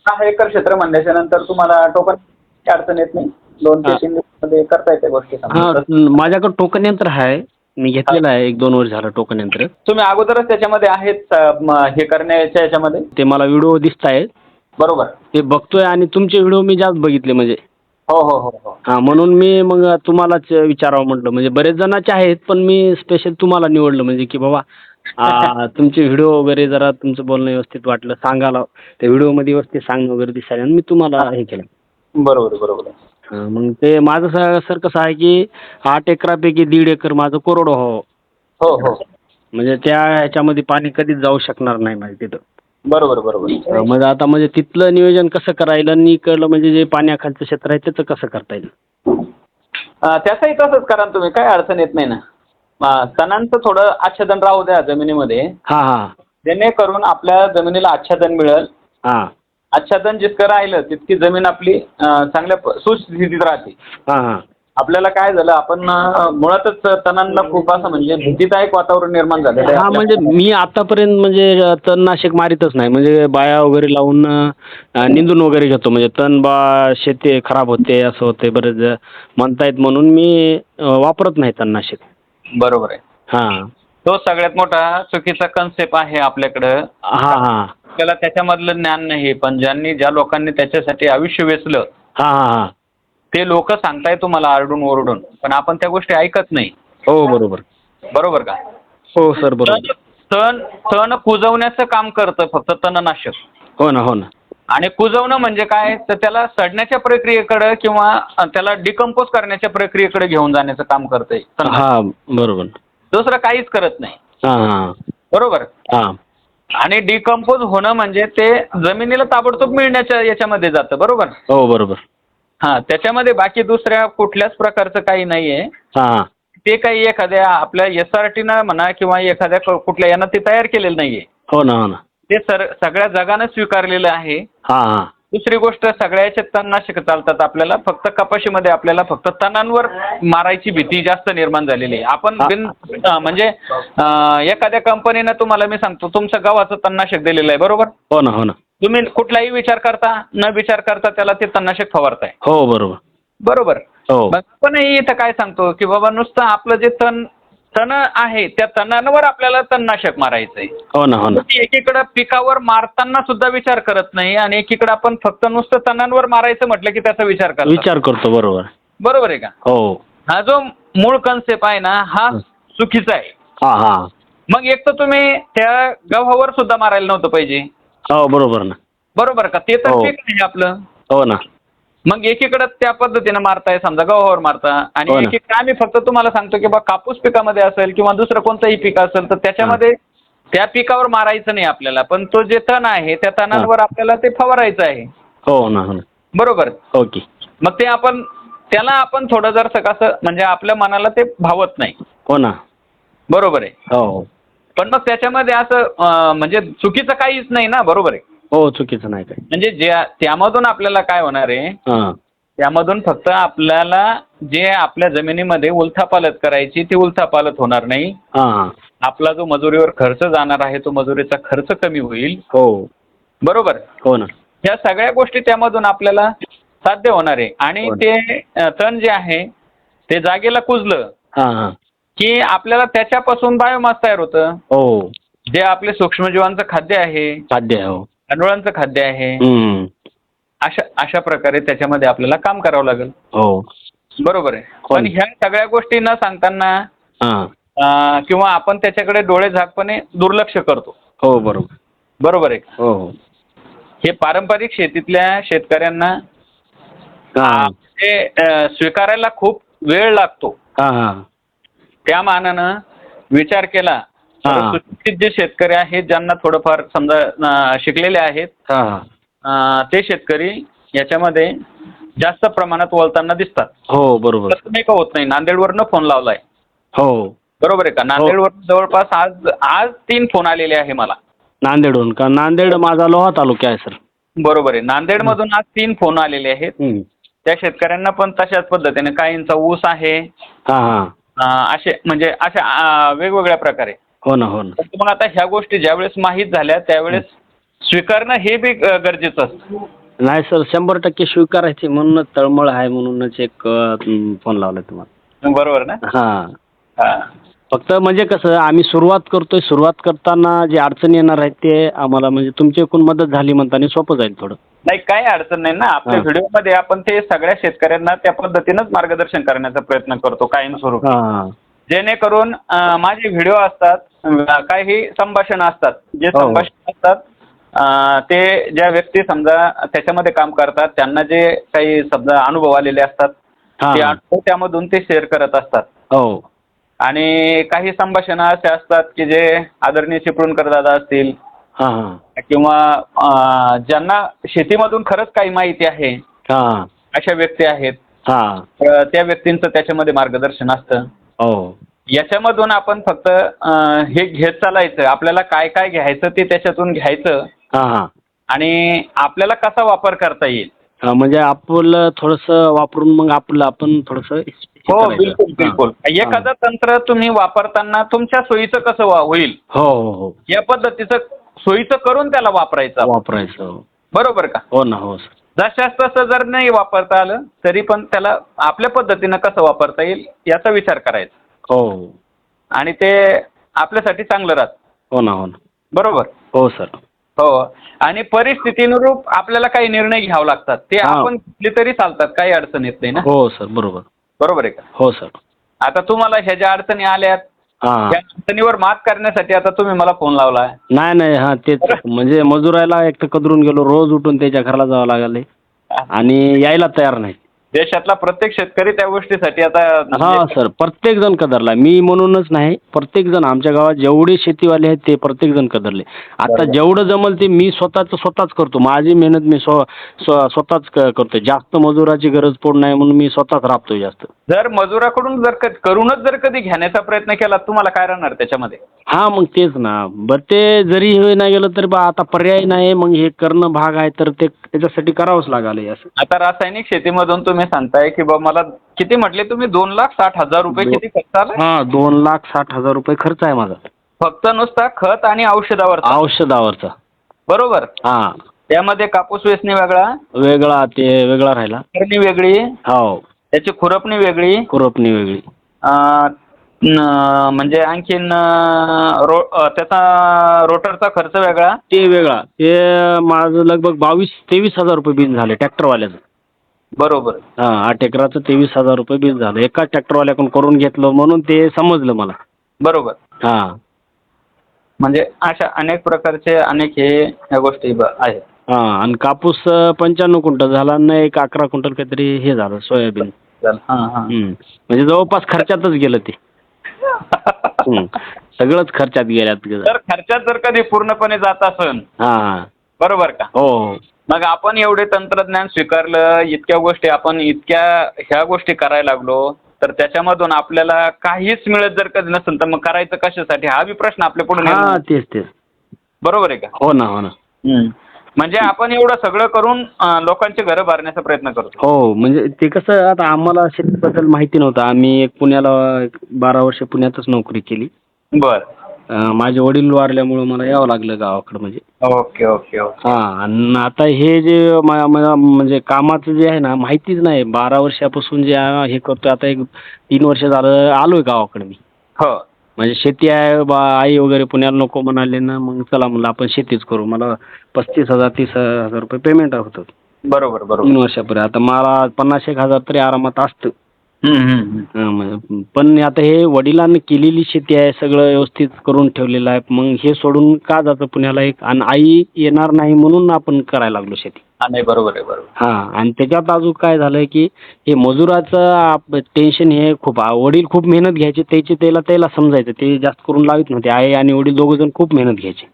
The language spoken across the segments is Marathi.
6 एकर क्षेत्र म्हणल्याच्या नंतर तुम्हाला टोकन अडचण येत नाही. 2 ते 3 दिवसामध्ये करता येते गोष्टी. हां, माझ्याकडे टोकन यंत्र आहे. मी घेतलेलं आहे 1-2 वर्ष झालं टोकन यंत्र. तुम्ही अगोदरच त्याच्यामध्ये आहेत हे करण्याच्या याच्यामध्ये? ते मला व्हिडिओ दिसतायत. बरोबर. ते बघतोय आणि तुमचे व्हिडिओ मी जास्त बघितले म्हणजे. हो हो हो हो. हां, म्हणून मी मग तुम्हालाच विचारावं म्हटलं. म्हणजे बरेच जणांचे आहेत, पण मी स्पेशल तुम्हाला निवडलं म्हणजे की बाबा तुमचे व्हिडिओ वगैरे जरा तुमचं बोलणं व्यवस्थित वाटलं, सांगायला त्या व्हिडिओमध्ये व्यवस्थित सांगणं वगैरे दिसायला आणि मी तुम्हाला हे केलं. बरोबर बरोबर. हां, मग ते माझं सर कसं आहे की 8 एकरापैकी 1.5 एकर माझं कोरडं व्हावं. हो हो. म्हणजे त्या ह्याच्यामध्ये पाणी कधीच जाऊ शकणार नाही माझ्या तिथं. बरोबर बरोबर. मग आता म्हणजे तिथलं नियोजन कसं करायला आणि इकडलं म्हणजे जे पाण्याखालचं क्षेत्र आहे त्याचं कसं करता येईल? त्याचंही तसंच करा तुम्ही, काही अडचण येत नाही ना. तणांचं थोडं आच्छादन राहू द्या जमिनीमध्ये, हां हां जेणेकरून आपल्या जमिनीला आच्छादन मिळेल. हां आच्छादन जितकं राहिलं तितकी जमीन आपली चांगल्या सुस्थितीत राहते. हां हां आपल्याला काय झालं, आपण मुळातच तणांना खूप असं म्हणजे भीतीदायक वातावरण निर्माण झालेलं आहे हां, म्हणजे मी आतापर्यंत म्हणजे तणनाशक मारितच नाही. म्हणजे बाया वगैरे लावून निंदून वगैरे घेतो. म्हणजे तण शेती खराब होते, असं होते बरेच म्हणतायत म्हणून मी वापरत नाही तणनाशक. बरोबर आहे. हां तो सगळ्यात मोठा चुकीचा कन्सेप्ट आहे आपल्याकडं. हां हां आपल्याला त्याच्यामधलं ज्ञान नाही. पण ज्या लोकांनी त्याच्यासाठी आयुष्य वेचलं हां हां हां ते लोक सांगताय तुम्हाला आरडून ओरडून, पण आपण त्या गोष्टी ऐकत नाही. हो बरोबर. बरोबर का? हो सर बरोबर. तण कुजवण्याचं काम करतं फक्त तणनाशक. हो ना हो ना. आणि कुजवणं म्हणजे काय, तर त्याला सडण्याच्या प्रक्रियेकडे किंवा त्याला डिकम्पोज करण्याच्या प्रक्रियेकडे घेऊन जाण्याचं काम करतंय तणनाशक. हां बरोबर. दुसरं काहीच करत नाही. हां हां बरोबर. हां आणि डिकम्पोज होणं म्हणजे ते जमिनीला ताबडतोब मिळण्याच्या याच्यामध्ये जातं. बरोबर. हो बरोबर. हां, त्याच्यामध्ये बाकी दुसऱ्या कुठल्याच प्रकारचं काही नाही आहे. हां हां ते काही एखाद्या आपल्या SRTनं म्हणा किंवा एखाद्या कुठल्या यानं ते तयार केलेलं नाही आहे. हो ना हो ना. ते सगळ्या जगानं स्वीकारलेलं आहे. हां हां दुसरी गोष्ट, सगळ्या याच्यात तणनाशक चालतात. आपल्याला फक्त कपाशीमध्ये आपल्याला फक्त तणांवर मारायची भीती जास्त निर्माण झालेली आहे. आपण म्हणजे एखाद्या कंपनीनं तुम्हाला मी सांगतो तुमचं गव्हाचं तणनाशक दिलेलं आहे. बरोबर. हो ना हो ना. तुम्ही कुठलाही विचार करता न विचार करता त्याला ते तणनाशक फवारताय. हो बरोबर. बरोबर. हो. मग आपणही इथं काय सांगतो की बाबा नुसतं आपलं जे तण आहे त्या तणांवर आपल्याला तणनाशक मारायचं आहे. हो ना हो ना. एकीकडं पिकावर मारताना सुद्धा विचार करत नाही आणि एकीकडे आपण फक्त नुसतं तणांवर मारायचं म्हटलं की त्याचा विचार करतो. बरोबर. बरोबर आहे का? हो. हा जो मूळ कन्सेप्ट आहे ना हा चुकीचा आहे. हां हां मग एक तर तुम्ही त्या गव्हावर सुद्धा मारायला नव्हतं पाहिजे. हो बरोबर ना. बरोबर का? ते तर हो. पीक नाही आपलं. हो ना. मग एकीकडे त्या पद्धतीनं मारताय, समजा गव्हावर मारता आणि हो ना. एकीकडे आम्ही फक्त तुम्हाला सांगतो की बा कापूस पिकामध्ये असेल किंवा दुसरं कोणतंही पीक असेल तर त्याच्यामध्ये त्या पिकावर मारायचं नाही आपल्याला, पण तो जे तण आहे त्या तणांवर आपल्याला ते फवारायचं आहे. हो ना हो ना. बरोबर. ओके. मग ते त्याला आपण थोडं जर कसं म्हणजे आपल्या मनाला ते भावत नाही. हो ना. बरोबर आहे. हो. पण मग त्याच्यामध्ये असं म्हणजे चुकीचं काहीच नाही ना. बरोबर आहे. हो चुकीचं नाही काय. म्हणजे त्यामधून आपल्याला काय होणार आहे, हां त्यामधून फक्त आपल्याला जे आपल्या जमिनीमध्ये उलथापालत करायची ती उलथापालत होणार नाही. हां हां आपला जो मजुरीवर खर्च जाणार आहे तो मजुरीचा खर्च कमी होईल. हो. बरोबर. हो ना. ह्या सगळ्या गोष्टी त्यामधून आपल्याला साध्य होणार आहे. आणि ते तण जे आहे ते जागेला कुजलं हां हां की आपल्याला त्याच्यापासून बायोमास तयार होतं. हो. जे आपले सूक्ष्मजीवांचं खाद्य आहे, साध्य आहे. हो. अणुळांचं खाद्य आहे. अशा प्रकारे त्याच्यामध्ये आपल्याला काम करावं लागेल. हो. बरोबर आहे. पण ह्या सगळ्या गोष्टी न सांगताना किंवा आपण त्याच्याकडे डोळे झाकपणे दुर्लक्ष करतो. हो बरोबर. बरोबर आहे. हो हो. हे पारंपरिक शेतीतल्या शेतकऱ्यांना ते स्वीकारायला खूप वेळ लागतो. हां हां त्या मानानं विचार केला तर सुशिक्षित जे शेतकरी आहेत ज्यांना थोडंफार समजा शिकलेले आहेत ते शेतकरी याच्यामध्ये जास्त प्रमाणात वळताना दिसतात. हो बरोबर. नाही का होत नाही. नांदेडवरनं फोन लावलाय. हो बरोबर आहे का? नांदेडवर जवळपास आज 3 फोन आलेले आहे मला. नांदेडहून का? नांदेड माझा लोहा तालुका आहे सर. बरोबर आहे. नांदेडमधून आज 3 फोन आलेले आहेत. त्या शेतकऱ्यांना पण तशाच पद्धतीने काहींचा ऊस आहे. हां हां असे म्हणजे अशा वेगवेगळ्या प्रकारे. हो ना हो ना. मग आता ह्या गोष्टी ज्यावेळेस माहीत झाल्या त्यावेळेस स्वीकारणं हे बी गरजेचं असतं. नाही सर, 100% स्वीकारायची म्हणूनच तळमळ आहे, म्हणूनच एक फोन लावला तुम्हाला. बरोबर ना? हां. हां. फक्त म्हणजे कसं आम्ही सुरुवात करतोय, सुरुवात करताना जे अडचणी येणार आहेत ते आम्हाला म्हणजे तुमच्याकडून मदत झाली म्हणताना सोपं जाईल थोडं. नाही, काही अडचण नाही ना. आपल्या हां. व्हिडिओमध्ये आपण ते सगळ्या शेतकऱ्यांना त्या पद्धतीनंच मार्गदर्शन करण्याचा प्रयत्न करतो कायमस्वरूपी. हां. जेणेकरून माझे व्हिडिओ असतात, काही संभाषण असतात. जे हो. संभाषण असतात ते ज्या व्यक्ती समजा त्याच्यामध्ये काम करतात त्यांना जे काही समजा अनुभव आलेले असतात हां, ते हां. अनुभव त्यामधून ते शेअर करत असतात. हो. आणि काही संभाषणं असे असतात की जे आदरणीय चिपळूणकर दादा असतील हां, हां. किंवा ज्यांना शेतीमधून खरंच काही माहिती आहे हां. अशा व्यक्ती आहेत. हां. त्या व्यक्तींचं त्याच्यामध्ये मार्गदर्शन असतं. हो. याच्यामधून आपण फक्त हे घेत चालायचं. आपल्याला काय काय घ्यायचं ते त्याच्यातून घ्यायचं हां, हां. आणि आपल्याला कसा वापर करता येईल. हां, म्हणजे आपलं थोडंसं वापरून मग आपण थोडंसं हो, बिलकुल बिलकुल. एखादं तंत्र तुम्ही वापरताना तुमच्या सोयीचं कसं होईल हो, हो, हो. या पद्धतीचं सोयीचं करून त्याला वापरायचं. वापरायचं. बरोबर का? हो ना, हो सर. जशास तसं जर नाही वापरता आलं तरी पण त्याला आपल्या पद्धतीनं कसं वापरता येईल याचा विचार करायचा हो. आणि ते आपल्यासाठी चांगलं राहतं. हो ना, हो ना. बरोबर. हो सर. हो. आणि परिस्थितीनुरूप आपल्याला काही निर्णय घ्यावे लागतात. ते हां. आपण घेतले तरी चालतात. काही अडचण येत नाही ना. हो सर, बरोबर. बरोबर आहे का? हो सर. आता तुम्हाला ह्या ज्या अडचणी आल्यात हां. त्या अडचणीवर मात करण्यासाठी आता तुम्ही मला फोन लावला. नाही, नाही. हां, तेच. म्हणजे मजुरायला एक तर कदरून गेलो. रोज उठून त्याच्या घराला जावं लागले आणि यायला तयार नाही. देशातला प्रत्येक शेतकरी त्या गोष्टीसाठी आता हां सर, प्रत्येक जण कदरला. मी म्हणूनच नाही, प्रत्येक जण आमच्या गावात जेवढे शेतीवाले आहेत ते प्रत्येक जण कदरले. आता जेवढं जमल ते मी स्वतःच करतो. माझी मेहनत मी स्वतःच करतोय. जास्त मजुराची गरज पडू नये म्हणून मी स्वतःच राबतोय जास्त. जर मजुराकडून करूनच जर कधी घेण्याचा प्रयत्न केला तुम्हाला काय राहणार त्याच्यामध्ये. हां, मग तेच ना. बरं ते जरी हे नाही गेलं तरी आता पर्याय नाही, मग हे करणं भाग आहे तर ते त्याच्यासाठी करावंच लागलं असं. आता रासायनिक शेतीमधून तुम्ही सांगताय की बा मला किती म्हटले तुम्ही 2,60,000 रुपये किती खर्च आला. हां, 2,60,000 रुपये खर्च आहे माझा. फक्त नुसता खत आणि औषधावरचा. बरोबर. हां. त्यामध्ये कापूस वेचणी वेगळा वेगळा राहिला. पेरणी वेगळी, हो. त्याची खुरपणी वेगळी, खुरपणी वेगळी. म्हणजे आणखीन त्याचा रोटरचा खर्च वेगळा. ते वेगळा. ते माझं लगभग 22,000-23,000 रुपये बिल झाले ट्रॅक्टरवाल्याचं. बरोबर. हां, 8 एकराचं 23,000 रुपये बिल झालं. एका ट्रॅक्टरवाल्याकडून करून घेतलं म्हणून ते समजलं मला. बरोबर. हां. म्हणजे अशा अनेक प्रकारचे अनेक ह्या गोष्टी आहेत. हां, आणि कापूस 95 क्विंटल झाला आणि एक 11 क्विंटल काहीतरी हे झालं सोयाबीन. हां हां. म्हणजे जवळपास खर्चातच गेलं ते. सगळंच खर्चात गेल्यात. तर खर्चात जर कधी पूर्णपणे जात असेल. हां. बरोबर का? हो, हो. मग आपण एवढे तंत्रज्ञान स्वीकारलं, इतक्या गोष्टी आपण ह्या गोष्टी करायला लागलो तर त्याच्यामधून आपल्याला काहीच मिळत जर कधी नसेल तर मग करायचं कशासाठी हा बी प्रश्न आपल्या पुढे निर्माण. हां, तेच. बरोबर आहे का? हो ना, हो ना. म्हणजे आपण एवढं सगळं करून लोकांचे घरं भरण्याचा प्रयत्न करतो. हो, म्हणजे ते कसं आता आम्हाला शेतीबद्दल माहिती नव्हतं. आम्ही पुण्याला 12 वर्ष पुण्यातच नोकरी केली. बरं. माझे वडील वारल्यामुळं मला यावं लागलं गावाकडं म्हणजे. Okay okay okay. हां, आणि आता हे जे म्हणजे कामाचं जे आहे ना माहितीच नाही. 12 वर्षापासून जे हे करतोय आता एक 3 वर्ष झालं आलोय गावाकडे मी. हो. म्हणजे शेती आहे आई वगैरे पुण्याला नको म्हणाले ना, मग चला म्हणलं आपण शेतीच करू. मला 35,000-30,000 रुपये पेमेंट होतं. बरोबर बरोबर. 3 वर्षापूर्वी. आता मला 50,000-1,000 तरी आरामात असतं. म्हणजे पण आता हे वडिलांनी केलेली शेती आहे, सगळं व्यवस्थित करून ठेवलेलं आहे. मग हे सोडून का जातं पुण्याला एक, आणि आई येणार नाही म्हणून आपण करायला लागलो शेती. नाही, बरोबर आहे बरोबर. हां, आणि त्याच्यात अजून काय झालं की हे मजुराचं टेन्शन हे खूप. वडील खूप मेहनत घ्यायचे, त्याला समजायचं. ते जास्त करून लावित नव्हते. आई आणि वडील दोघं जण खूप मेहनत घ्यायचे.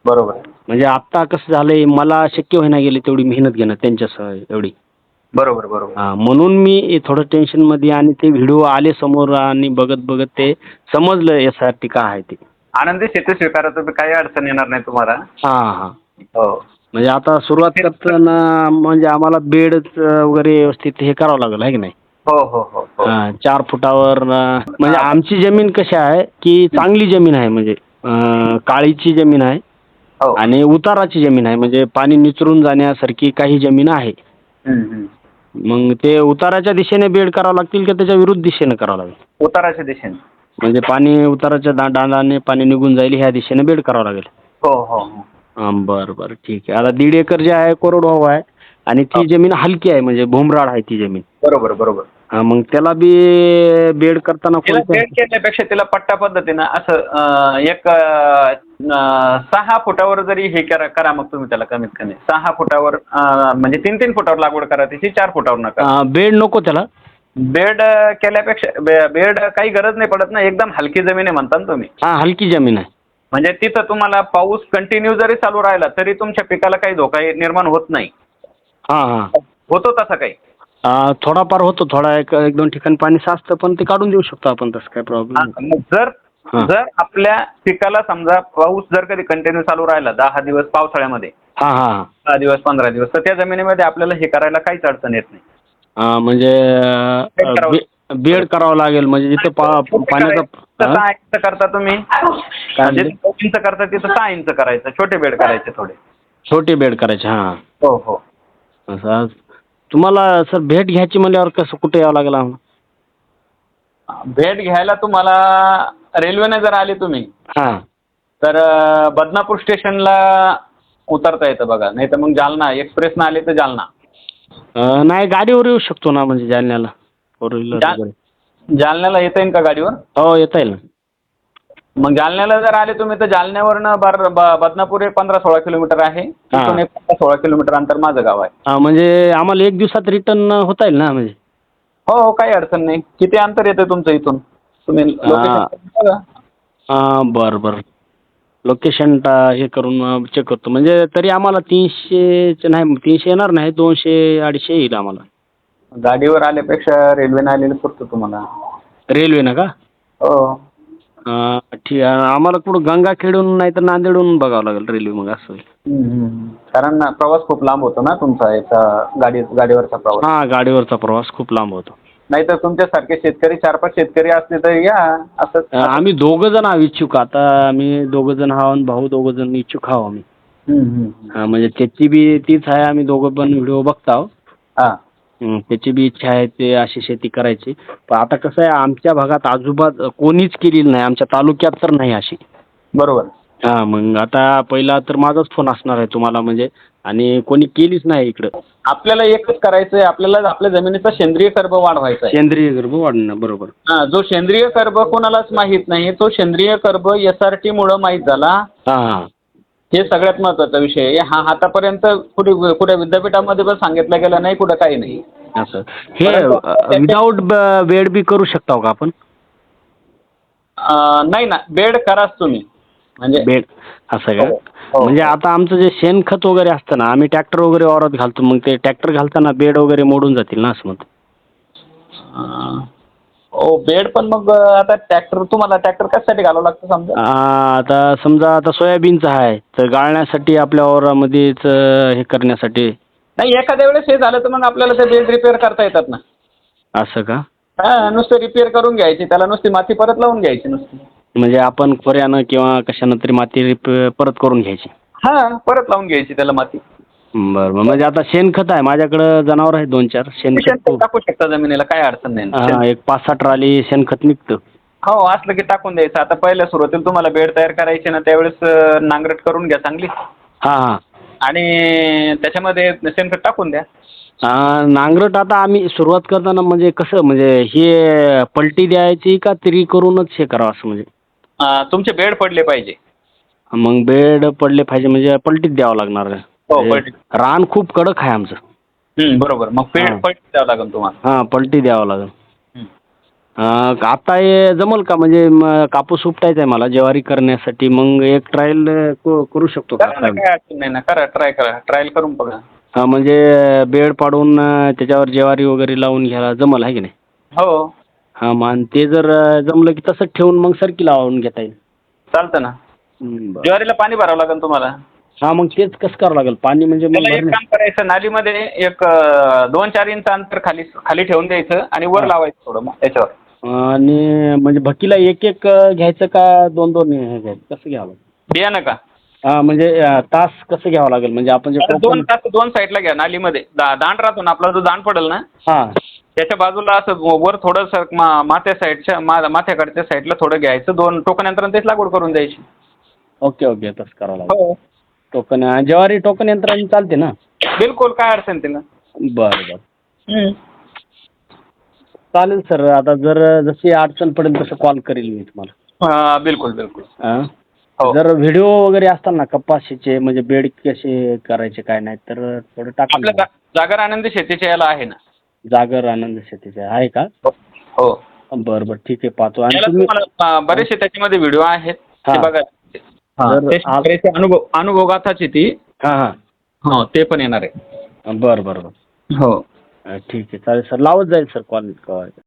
बरोबर. म्हणजे आता कसं झालंय मला शक्य होईना गेले तेवढी मेहनत घेणं त्यांच्यासह एवढी. बरोबर बरोबर. हां, म्हणून मी थोडं टेन्शनमध्ये आणि ते व्हिडिओ आले समोर आणि बघत ते समजलं यासाठी काय आहे ते. आनंदी शेती स्वीकारा तुम्ही, काही अडचण येणार नाही तुम्हाला. हां हां. हो. म्हणजे आता सुरुवात करताना म्हणजे आम्हाला बेड वगैरे व्यवस्थित हे करावं लागेल आहे की नाही. हो हो हो. 4 फुटावर म्हणजे आमची जमीन कशी आहे की चांगली जमीन आहे, म्हणजे काळीची जमीन आहे. हो. आणि उताराची जमीन आहे, म्हणजे पाणी निचरून जाण्यासारखी काही जमीन आहे. मग ते उताराच्या दिशेने बेड करावं लागतील की त्याच्या विरुद्ध दिशेने करावं लागेल? उताराच्या दिशेने. म्हणजे पाणी उताराच्या दांडाने पाणी निघून जाईल ह्या दिशेने बेड करावं लागेल. हो हो हो. बरं बरं ठीक आहे. आता 1.5 एकर जे आहे कोरडवाहू आहे आणि ती जमीन हलकी आहे, म्हणजे भोमराळ आहे ती जमीन. बरोबर बरोबर. हा, मग त्याला बी बेड करताना तिला कोणत्या? बेड केल्यापेक्षा तिला पट्टा पद्धतीनं असं एक 6 फुटावर जरी हे करा मग तुम्ही त्याला कमीत कमी 6 फुटावर म्हणजे 3-3 फुटावर लागवड करा तिची, 4 फुटावर नका. बेड नको त्याला? बेड केल्यापेक्षा बेड काही गरज नाही पडत ना, एकदम हलकी जमीन आहे म्हणता ना तुम्ही. हा, हलकी जमीन आहे. म्हणजे तिथं तुम्हाला पाऊस कंटिन्यू जरी चालू राहिला तरी तुमच्या पिकाला काही धोका निर्माण होत नाही. हां हां. होतो तसा काही? थोडाफार होतो, थोडा एक दोन ठिकाणी पाणी साचतं, पण ते काढून देऊ शकतो आपण, तसं काय प्रॉब्लेम नाही. मग जर आपल्या पिकाला समजा पाऊस जर कधी कंटिन्यू चालू राहिला 10 दिवस पावसाळ्यामध्ये, हां हां. 10 दिवस 15 दिवस, तर त्या जमिनीमध्ये आपल्याला हे करायला काहीच अडचण येत नाही. म्हणजे बेड करावं लागेल, म्हणजे जिथं पाण्याचा 6 इंच करता तुम्ही, म्हणजे? जिथं 2 इंच करता तिथं 6 इंच करायचं, छोटे बेड करायचे थोडे. छोटे बेड करायचे. हां. हो हो. असं तुम्हाला सर भेट घ्यायची म्हणल्यावर कसं, कुठे यावं लागेल आम्हाला? भेट घ्यायला तुम्हाला रेल्वेने जर आले तुम्ही हां. तर बदनापूर स्टेशनला उतरता येतं बघा, नाही तर मग जालना एक्सप्रेसनं आले तर जालना. नाही, गाडीवर येऊ शकतो ना, म्हणजे जालन्याला फोर व्हीलर वगैरे. जालन्याला येता येईल का गाडीवर? हो, येता येईल ना. मग जालन्याला जर आले तुम्ही तर जालन्यावरनं बदनापूर एक 15-16 किलोमीटर आहे. तिथून एक 15-16 किलोमीटर अंतर माझं गाव आहे. म्हणजे आम्हाला 1 दिवसात रिटर्न होता येईल ना म्हणजे? हो हो, काही अडचण नाही. किती अंतर येतं तुमचं इथून? तुम्ही लोकेशन बघा. बरं बरं. लोकेशन हे करून चेक करतो. म्हणजे तरी आम्हाला 300 नाही, 300 येणार नाही, 200-250 येईल आम्हाला. गाडीवर आल्यापेक्षा रेल्वेने आलेलं पुरतं तुम्हाला. रेल्वेनं का? हो. ठीक आहे. आम्हाला कुठं गंगाखेडून नाही तर नांदेडहून बघावं लागेल रेल्वे, मग असं होईल. कारण प्रवास खूप लांब होतो ना तुमचा, याचा गाडीवरचा प्रवास. हां, गाडीवरचा प्रवास खूप लांब होतो. नाहीतर तुमच्यासारखे शेतकरी 4-5 शेतकरी असले तर या असं. आम्ही 2 जण आहोत इच्छुक. आता आम्ही 2 जण आहोत, भाऊ 2 जण इच्छुक आहोत आम्ही. म्हणजे त्याची बी तीच आहे, आम्ही 2 पण व्हिडिओ बघत आहोत. हां. त्याची बी इच्छा आहे ते अशी शेती करायची. पण आता कसं आहे, आमच्या भागात आजूबाजू कोणीच केलेली नाही, आमच्या तालुक्यात तर नाही अशी. बरोबर. हां, मग आता पहिला तर माझाच फोन असणार आहे तुम्हाला, म्हणजे आणि कोणी केलीच नाही इकडं. आपल्याला एकच करायचं आहे, आपल्याला आपल्या जमिनीचा सेंद्रिय कर्ब वाढवायचा आहे. सेंद्रिय गर्भ वाढणं, बरोबर. हां, जो सेंद्रिय कर्ब कोणालाच माहीत नाही, तो सेंद्रिय कर्ब SRT मुळे माहीत झाला. हां. हे सगळ्यात महत्त्वाचा विषय आहे. हा आतापर्यंत कुठे विद्यापीठामध्ये पण सांगितलं गेलं नाही, कुठं काही नाही. असं हे विदाऊट बेड बी करू शकता का आपण? नाही ना, बेड कराच तुम्ही. म्हणजे बेड असं का? हो. म्हणजे आता आमचं जे शेणखत वगैरे असतं ना, आम्ही ट्रॅक्टर वगैरे वावरात घालतो, मग ते ट्रॅक्टर घालताना बेड वगैरे मोडून जातील ना, असं म्हणतो. हो, बेड पण मग आता तुम्हाला ट्रॅक्टर कशासाठी घालावं लागतं समजा? आता समजा आता सोयाबीनचं आहे, तर गाळण्यासाठी आपल्या वावरामध्येच हे करण्यासाठी. नाही, एखाद्या वेळेस हे झालं तर मग आपल्याला ते बेड रिपेअर करता येतात ना. असं का? हां, नुसतं रिपेअर करून घ्यायची, त्याला नुसती माती परत लावून घ्यायची नुसती. म्हणजे आपण खोऱ्यानं किंवा कशानं तरी माती परत करून घ्यायची. हां, परत लावून घ्यायची त्याला माती. बरं. म्हणजे आता शेणखत आहे माझ्याकडं, जनावर आहे 2-4 शेणखत. टाकू शकता जमिनीला, काय अडचण नाही. हां, एक 5-6 ट्रॉली शेणखत निघतं. हो, असलं की टाकून द्यायचं. आता पहिल्या सुरुवातीला तुम्हाला बेड तयार करायची ना, त्यावेळेस नांगरट करून घ्या चांगली. हां. आणि त्याच्यामध्ये शेणखत टाकून द्या. नांगरट आता आम्ही सुरुवात करताना म्हणजे कसं, म्हणजे हे पलटी द्यायची का तिरी करूनच हे करावं असं म्हणजे? तुमचे बेड पडले पाहिजे. मग बेड पडले पाहिजे म्हणजे पलटीत द्यावं लागणार आहे. हो, पलटी. रान खूप कडक आहे आमचं. बरोबर. मग पलटी द्यावं लागेल तुम्हाला. हां, पलटी द्यावं लागेल. आता हे जमल का, म्हणजे कापूस उपटायचा आहे मला ज्वारी करण्यासाठी, मग एक ट्रायल करू शकतो का? काय अडचण नाही ना, करा, ट्रायल करून बघा. हां, म्हणजे बेड पाडून त्याच्यावर ज्वारी वगैरे लावून घ्यायला जमल आहे की नाही? हो. हां, मग ते जर जमलं की तसंच ठेवून मग सरकी लावून घेता येईल. चालतं ना. बरं. ज्वारीला पाणी भरावं लागेल तुम्हाला. हां, मग तेच कसं करावं लागेल पाणी, म्हणजे त्याला एक काम करायचं, नालीमध्ये एक 2-4 इंच अंतर खाली ठेवून द्यायचं आणि वर लावायचं थोडं मग त्याच्यावर. आणि म्हणजे भकीला एक घ्यायचं का 2-2 घ्यायचं, कसं घ्यावं? बियाणं का? म्हणजे तास कसं घ्यावं लागेल म्हणजे आपण जे आता टोकन 2 तास 2 साईडला घ्या नालीमध्ये दांड राहतो ना आपला जो दांड पडेल ना हां त्याच्या बाजूला असं वर थोडंसं माथ्या साईडच्या माथ्याकडच्या साईडला थोडं घ्यायचं 2 टोकन यंत्राने तेच लागवड करून द्यायची. ओके ओके तसं करावं लागेल. हो टोकन ज्वारी टोकन यंत्राने चालते ना? बिलकुल काय अडचण तिला. बरं बरं चालेल सर. आता जर जशी अडचण पडेल तसं कॉल करेल मी तुम्हाला. बिलकुल बिलकुल. हां हो जर व्हिडिओ वगैरे असतात ना कपाशीचे म्हणजे बेड कसे करायचे काय नाही तर थोडं टाकून आपल्या जागर आनंदी शेतीच्या याला आहे ना. जागर आनंद शेतीचे आहे का? हो बरं बरं ठीक आहे पाहतो. आणि याला तुम्ही तुम्हाला बरेचसे त्याच्यामध्ये व्हिडिओ आहेत ते हां. बघा. जर शेतकऱ्याचे अनुभवगाथाची ती हां हां हो ते पण येणार आहे. बरं बरं बरं हो ठीक आहे चालेल सर. लावत जाईल सर कॉल.